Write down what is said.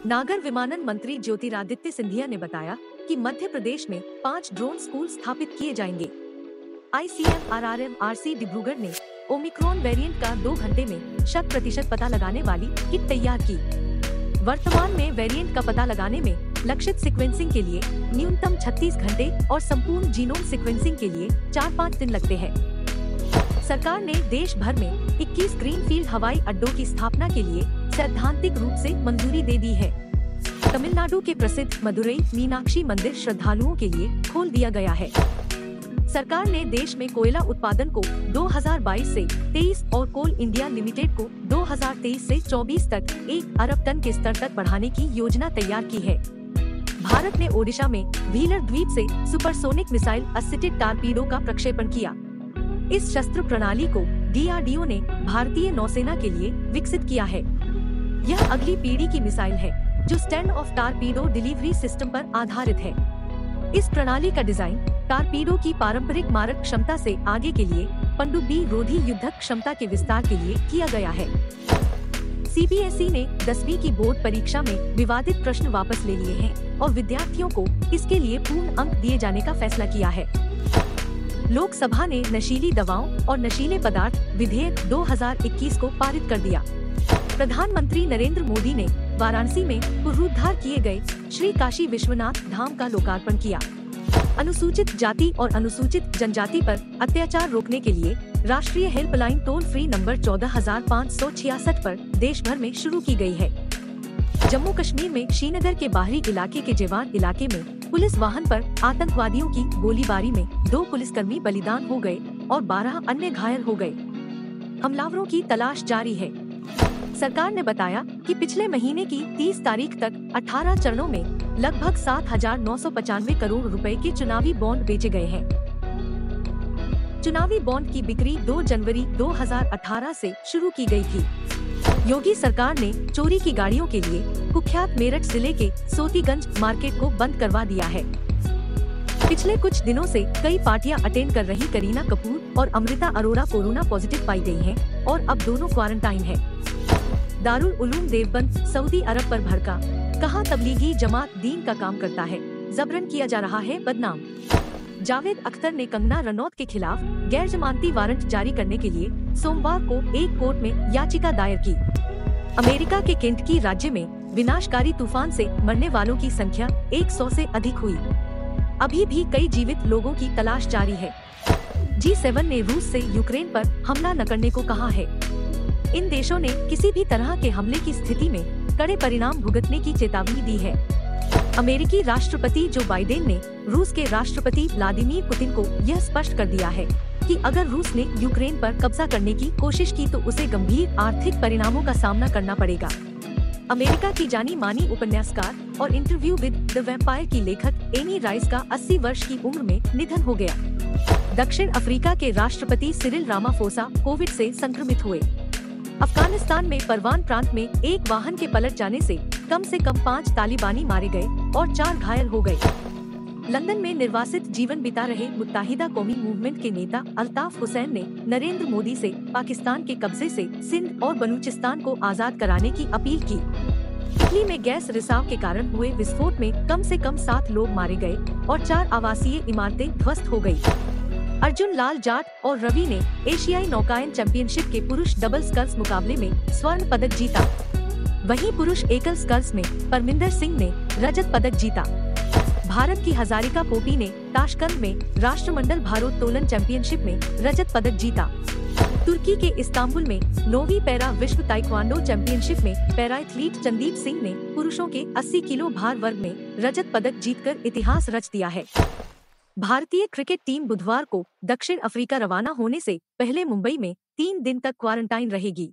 नागर विमानन मंत्री ज्योतिरादित्य सिंधिया ने बताया कि मध्य प्रदेश में 5 ड्रोन स्कूल स्थापित किए जाएंगे। ICMR-RMRC डिब्रूगढ़ ने ओमिक्रॉन वेरिएंट का 2 घंटे में 100% पता लगाने वाली किट तैयार की। वर्तमान में वेरिएंट का पता लगाने में लक्षित सीक्वेंसिंग के लिए न्यूनतम 36 घंटे और संपूर्ण जीनोम सीक्वेंसिंग के लिए 4-5 दिन लगते हैं। सरकार ने देश भर में 21 ग्रीनफील्ड हवाई अड्डों की स्थापना के लिए सैद्धांतिक रूप से मंजूरी दे दी है। तमिलनाडु के प्रसिद्ध मदुरई मीनाक्षी मंदिर श्रद्धालुओं के लिए खोल दिया गया है। सरकार ने देश में कोयला उत्पादन को 2022 से 23 और कोल इंडिया लिमिटेड को 2023 से 24 तक 1 अरब टन के स्तर तक बढ़ाने की योजना तैयार की है। भारत ने ओडिशा में व्हीलर द्वीप से सुपरसोनिक मिसाइल असिस्टेड टारपीडो का प्रक्षेपण किया। इस शस्त्र प्रणाली को DRDO ने भारतीय नौसेना के लिए विकसित किया है। यह अगली पीढ़ी की मिसाइल है जो stand of torpedo delivery system पर आधारित है। इस प्रणाली का डिजाइन टारपीडो की पारंपरिक मारक क्षमता से आगे के लिए पनडुब्बी रोधी युद्धक क्षमता के विस्तार के लिए किया गया है। CBSE ने 10वीं की बोर्ड परीक्षा में विवादित प्रश्न वापस ले लिए हैं और विद्यार्थियों को इसके लिए पूर्ण अंक दिए जाने का फैसला किया है। लोकसभा ने नशीली दवाओं और नशीले पदार्थ विधेयक 2021 को पारित कर दिया। प्रधानमंत्री नरेंद्र मोदी ने वाराणसी में पुनरुद्धार किए गए श्री काशी विश्वनाथ धाम का लोकार्पण किया। अनुसूचित जाति और अनुसूचित जनजाति पर अत्याचार रोकने के लिए राष्ट्रीय हेल्पलाइन टोल फ्री नंबर 14,566 पर देश भर में शुरू की गई है। जम्मू कश्मीर में श्रीनगर के बाहरी इलाके के जेवान इलाके में पुलिस वाहन पर आतंकवादियों की गोलीबारी में 2 पुलिसकर्मी बलिदान हो गए और 12 अन्य घायल हो गए। हमलावरों की तलाश जारी है। सरकार ने बताया कि पिछले महीने की 30 तारीख तक 18 चरणों में लगभग 7,995 करोड़ रुपए के चुनावी बॉन्ड बेचे गए हैं। चुनावी बॉन्ड की बिक्री 2 जनवरी 2018 से शुरू की गई थी। योगी सरकार ने चोरी की गाड़ियों के लिए कुख्यात मेरठ जिले के सोतीगंज मार्केट को बंद करवा दिया है। पिछले कुछ दिनों से कई पार्टियां अटेंड कर रही करीना कपूर और अमृता अरोड़ा कोरोना पॉजिटिव पाई गई हैं और अब दोनों क्वारंटाइन हैं। दारुल उलूम देवबंद सऊदी अरब पर भड़का, कहा तबलीगी जमात दीन का काम करता है, जबरन किया जा रहा है बदनाम। जावेद अख्तर ने कंगना रनौत के खिलाफ गैर जमानती वारंट जारी करने के लिए सोमवार को एक कोर्ट में याचिका दायर की। अमेरिका के केंटकी राज्य में विनाशकारी तूफान से मरने वालों की संख्या 100 से अधिक हुई। अभी भी कई जीवित लोगों की तलाश जारी है। G7 ने रूस से यूक्रेन पर हमला न करने को कहा है। इन देशों ने किसी भी तरह के हमले की स्थिति में कड़े परिणाम भुगतने की चेतावनी दी है। अमेरिकी राष्ट्रपति जो बाइडेन ने रूस के राष्ट्रपति व्लादिमीर पुतिन को यह स्पष्ट कर दिया है कि अगर रूस ने यूक्रेन पर कब्जा करने की कोशिश की तो उसे गंभीर आर्थिक परिणामों का सामना करना पड़ेगा। अमेरिका की जानी मानी उपन्यासकार और इंटरव्यू विद द वैम्पायर की लेखक एनी राइस का 80 वर्ष की उम्र में निधन हो गया। दक्षिण अफ्रीका के राष्ट्रपति सिरिल रामाफोसा कोविड से संक्रमित हुए। अफगानिस्तान में परवान प्रांत में एक वाहन के पलट जाने से कम 5 तालिबानी मारे गए और 4 घायल हो गए। लंदन में निर्वासित जीवन बिता रहे मुत्ताहिदा कौमी मूवमेंट के नेता अल्ताफ हुसैन ने नरेंद्र मोदी से पाकिस्तान के कब्जे से सिंध और बलूचिस्तान को आजाद कराने की अपील की। इटली में गैस रिसाव के कारण हुए विस्फोट में कम से कम 7 लोग मारे गए और 4 आवासीय इमारतें ध्वस्त हो गयी। अर्जुन लाल जाट और रवि ने एशियाई नौकायन चैंपियनशिप के पुरुष डबल स्कल्स मुकाबले में स्वर्ण पदक जीता। वहीं पुरुष एकल स्कल्स में परमिंदर सिंह ने रजत पदक जीता। भारत की हजारिका पोपी ने ताशकंद में राष्ट्रमंडल भारोत्तोलन चैंपियनशिप में रजत पदक जीता। तुर्की के इस्तांबुल में 9वीं पैरा विश्व ताइक्वांडो चैंपियनशिप में पैरा एथलीट चंदीप सिंह ने पुरुषों के 80 किलो भार वर्ग में रजत पदक जीतकर इतिहास रच दिया है। भारतीय क्रिकेट टीम बुधवार को दक्षिण अफ्रीका रवाना होने से पहले मुंबई में 3 दिन तक क्वारंटाइन रहेगी।